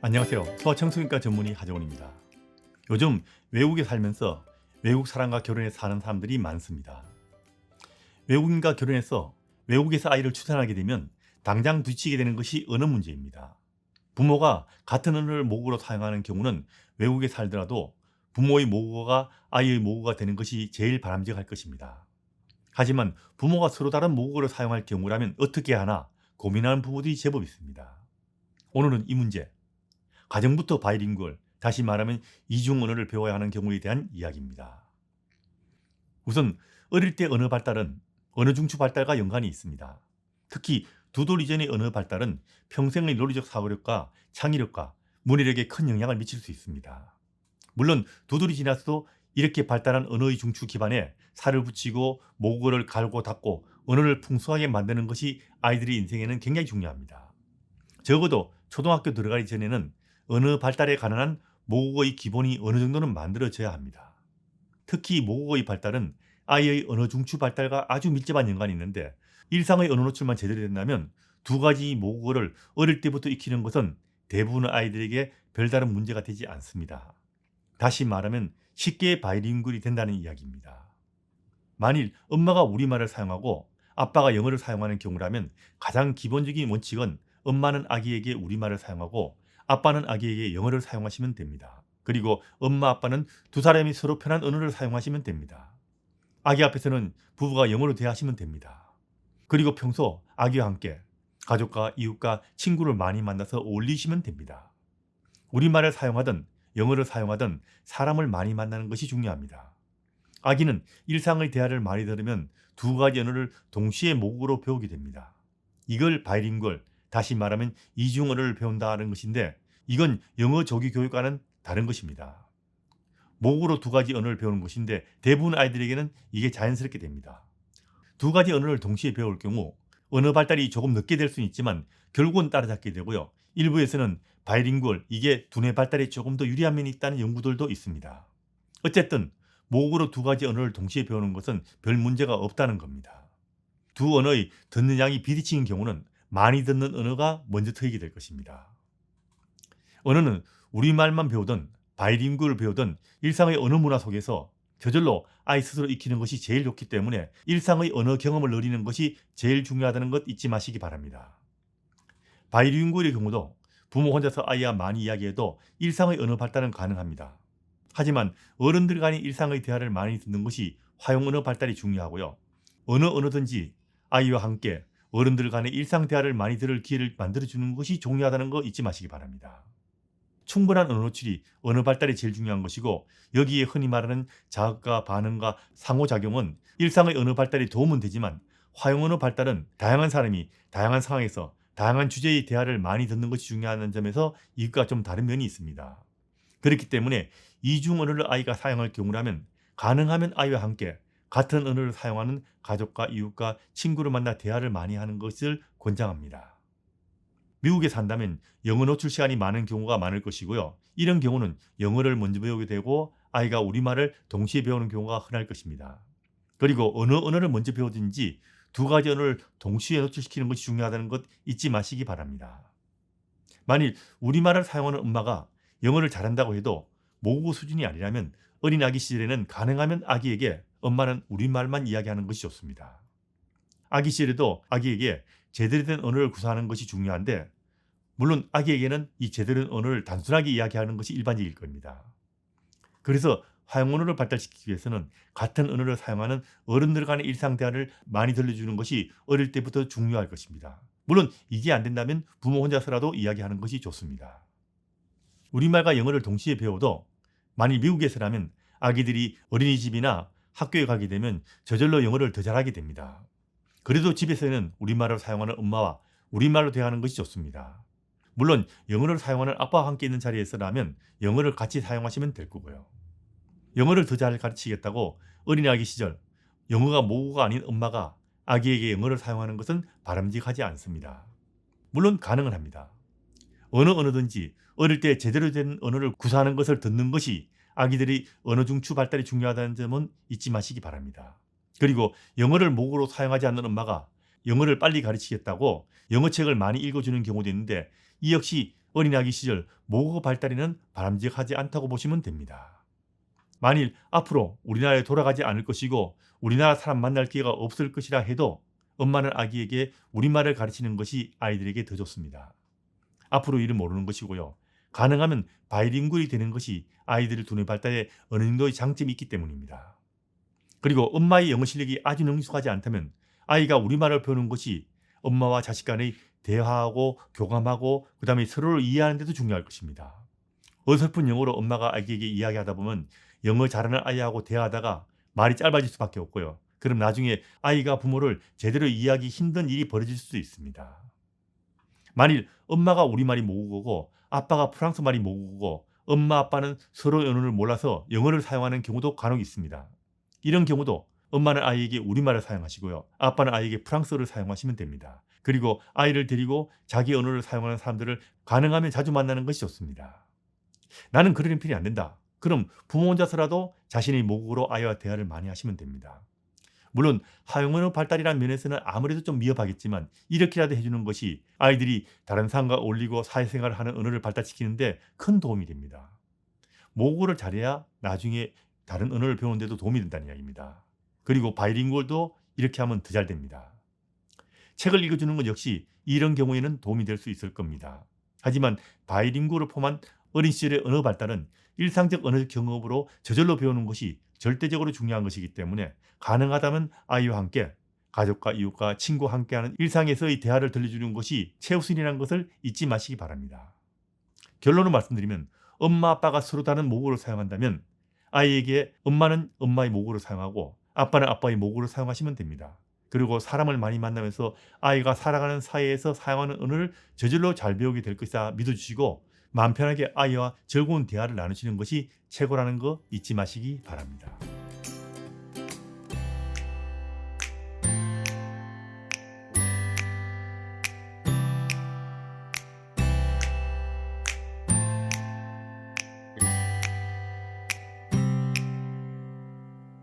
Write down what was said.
안녕하세요. 소아청소년과 전문의 하정훈입니다. 요즘 외국에 살면서 외국 사람과 결혼해서 사는 사람들이 많습니다. 외국인과 결혼해서 외국에서 아이를 출산하게 되면 당장 부딪히게 되는 것이 언어 문제입니다. 부모가 같은 언어를 모국어로 사용하는 경우는 외국에 살더라도 부모의 모국어가 아이의 모국어가 되는 것이 제일 바람직할 것입니다. 하지만 부모가 서로 다른 모국어를 사용할 경우라면 어떻게 하나 고민하는 부모들이 제법 있습니다. 오늘은 이 문제, 가정부터 바이링구얼, 다시 말하면 이중 언어를 배워야 하는 경우에 대한 이야기입니다. 우선 어릴 때 언어 발달은 언어 중추 발달과 연관이 있습니다. 특히 2돌 이전의 언어 발달은 평생의 논리적 사고력과 창의력과 문해력에 큰 영향을 미칠 수 있습니다. 물론 2돌이 지나서도 이렇게 발달한 언어의 중추 기반에 살을 붙이고 모국어를 갈고 닦고 언어를 풍성하게 만드는 것이 아이들의 인생에는 굉장히 중요합니다. 적어도 초등학교 들어가기 전에는 언어 발달에 관한 모국어의 기본이 어느 정도는 만들어져야 합니다. 특히 모국어의 발달은 아이의 언어 중추 발달과 아주 밀접한 연관이 있는데, 일상의 언어 노출만 제대로 된다면 2가지 모국어를 어릴 때부터 익히는 것은 대부분의 아이들에게 별다른 문제가 되지 않습니다. 다시 말하면 쉽게 바이링구얼이 된다는 이야기입니다. 만일 엄마가 우리말을 사용하고 아빠가 영어를 사용하는 경우라면 가장 기본적인 원칙은 엄마는 아기에게 우리말을 사용하고 아빠는 아기에게 영어를 사용하시면 됩니다. 그리고 엄마, 아빠는 두 사람이 서로 편한 언어를 사용하시면 됩니다. 아기 앞에서는 부부가 영어로 대화하시면 됩니다. 그리고 평소 아기와 함께 가족과 이웃과 친구를 많이 만나서 어울리시면 됩니다. 우리말을 사용하든 영어를 사용하든 사람을 많이 만나는 것이 중요합니다. 아기는 일상의 대화를 많이 들으면 2가지 언어를 동시에 모국어로 배우게 됩니다. 이걸 바이링구얼, 다시 말하면 이중 언어를 배운다는 것인데, 이건 영어 조기 교육과는 다른 것입니다. 모국어로 2가지 언어를 배우는 것인데 대부분 아이들에게는 이게 자연스럽게 됩니다. 2가지 언어를 동시에 배울 경우 언어 발달이 조금 늦게 될 수는 있지만 결국은 따라잡게 되고요. 일부에서는 바이링구얼, 이게 두뇌 발달에 조금 더 유리한 면이 있다는 연구들도 있습니다. 어쨌든 모국어로 2가지 언어를 동시에 배우는 것은 별 문제가 없다는 겁니다. 두 언어의 듣는 양이 비딪히는 경우는 많이 듣는 언어가 먼저 트이게 될 것입니다. 언어는 우리말만 배우든 바이링구얼을 배우든 일상의 언어 문화 속에서 저절로 아이 스스로 익히는 것이 제일 좋기 때문에 일상의 언어 경험을 누리는 것이 제일 중요하다는 것 잊지 마시기 바랍니다. 바이링구얼의 경우도 부모 혼자서 아이와 많이 이야기해도 일상의 언어 발달은 가능합니다. 하지만 어른들 간의 일상의 대화를 많이 듣는 것이 화용 언어 발달이 중요하고요. 어느 언어든지 아이와 함께 어른들 간의 일상 대화를 많이 들을 기회를 만들어주는 것이 중요하다는 거 잊지 마시기 바랍니다. 충분한 언어 노출이 언어 발달이 제일 중요한 것이고, 여기에 흔히 말하는 자극과 반응과 상호작용은 일상의 언어 발달에 도움은 되지만 화용 언어 발달은 다양한 사람이 다양한 상황에서 다양한 주제의 대화를 많이 듣는 것이 중요한 점에서 이것과 좀 다른 면이 있습니다. 그렇기 때문에 이중 언어를 아이가 사용할 경우라면 가능하면 아이와 함께 같은 언어를 사용하는 가족과 이웃과 친구를 만나 대화를 많이 하는 것을 권장합니다. 미국에 산다면 영어 노출 시간이 많은 경우가 많을 것이고요. 이런 경우는 영어를 먼저 배우게 되고 아이가 우리말을 동시에 배우는 경우가 흔할 것입니다. 그리고 어느 언어를 먼저 배우든지 2가지 언어를 동시에 노출시키는 것이 중요하다는 것 잊지 마시기 바랍니다. 만일 우리말을 사용하는 엄마가 영어를 잘한다고 해도 모국어 수준이 아니라면 어린 아기 시절에는 가능하면 아기에게 엄마는 우리말만 이야기하는 것이 좋습니다. 아기 시절에도 아기에게 제대로 된 언어를 구사하는 것이 중요한데, 물론 아기에게는 이 제대로 된 언어를 단순하게 이야기하는 것이 일반적일 겁니다. 그래서 화용 언어를 발달시키기 위해서는 같은 언어를 사용하는 어른들 간의 일상 대화를 많이 들려주는 것이 어릴 때부터 중요할 것입니다. 물론 이게 안 된다면 부모 혼자서라도 이야기하는 것이 좋습니다. 우리말과 영어를 동시에 배워도 만일 미국에서라면 아기들이 어린이집이나 학교에 가게 되면 저절로 영어를 더 잘하게 됩니다. 그래도 집에서는 우리말을 사용하는 엄마와 우리말로 대화하는 것이 좋습니다. 물론 영어를 사용하는 아빠와 함께 있는 자리에서라면 영어를 같이 사용하시면 될 거고요. 영어를 더 잘 가르치겠다고 어린아기 시절 영어가 모국어가 아닌 엄마가 아기에게 영어를 사용하는 것은 바람직하지 않습니다. 물론 가능은 합니다. 어느 언어든지 어릴 때 제대로 된 언어를 구사하는 것을 듣는 것이 아기들이 언어 중추 발달이 중요하다는 점은 잊지 마시기 바랍니다. 그리고 영어를 모국어로 사용하지 않는 엄마가 영어를 빨리 가르치겠다고 영어책을 많이 읽어주는 경우도 있는데, 이 역시 어린아기 시절 모국어 발달에는 바람직하지 않다고 보시면 됩니다. 만일 앞으로 우리나라에 돌아가지 않을 것이고 우리나라 사람 만날 기회가 없을 것이라 해도 엄마는 아기에게 우리말을 가르치는 것이 아이들에게 더 좋습니다. 앞으로 일을 모르는 것이고요. 가능하면 바이링구얼이 되는 것이 아이들의 두뇌 발달에 어느 정도의 장점이 있기 때문입니다. 그리고 엄마의 영어 실력이 아주 능숙하지 않다면 아이가 우리말을 배우는 것이 엄마와 자식 간의 대화하고 교감하고 그 다음에 서로를 이해하는 데도 중요할 것입니다. 어설픈 영어로 엄마가 아기에게 이야기하다 보면 영어 잘하는 아이하고 대화하다가 말이 짧아질 수밖에 없고요. 그럼 나중에 아이가 부모를 제대로 이해하기 힘든 일이 벌어질 수도 있습니다. 만일 엄마가 우리말이 모국어고 아빠가 프랑스 말이 모국어고 엄마 아빠는 서로 언어를 몰라서 영어를 사용하는 경우도 간혹 있습니다. 이런 경우도 엄마는 아이에게 우리말을 사용하시고요. 아빠는 아이에게 프랑스어를 사용하시면 됩니다. 그리고 아이를 데리고 자기 언어를 사용하는 사람들을 가능하면 자주 만나는 것이 좋습니다. 나는 그러는 편이 안 된다. 그럼 부모 혼자서라도 자신의 모국어로 아이와 대화를 많이 하시면 됩니다. 물론 하용언어 발달이라는 면에서는 아무래도 좀 미흡하겠지만 이렇게라도 해주는 것이 아이들이 다른 사람과 어울리고 사회생활을 하는 언어를 발달시키는데 큰 도움이 됩니다. 모국어를 잘해야 나중에 다른 언어를 배우는 데도 도움이 된다는 이야기입니다. 그리고 바이링구얼도 이렇게 하면 더 잘 됩니다. 책을 읽어주는 것 역시 이런 경우에는 도움이 될 수 있을 겁니다. 하지만 바이링구얼을 포함한 어린 시절의 언어 발달은 일상적 언어 경험으로 저절로 배우는 것이 절대적으로 중요한 것이기 때문에 가능하다면 아이와 함께 가족과 이웃과 친구와 함께하는 일상에서의 대화를 들려주는 것이 최우선이라는 것을 잊지 마시기 바랍니다. 결론을 말씀드리면 엄마 아빠가 서로 다른 모국어를 사용한다면 아이에게 엄마는 엄마의 모국어를 사용하고 아빠는 아빠의 모국어를 사용하시면 됩니다. 그리고 사람을 많이 만나면서 아이가 살아가는 사회에서 사용하는 언어를 저절로 잘 배우게 될 것이다 믿어주시고 마음 편하게 아이와 즐거운 대화를 나누시는 것이 최고라는 거 잊지 마시기 바랍니다.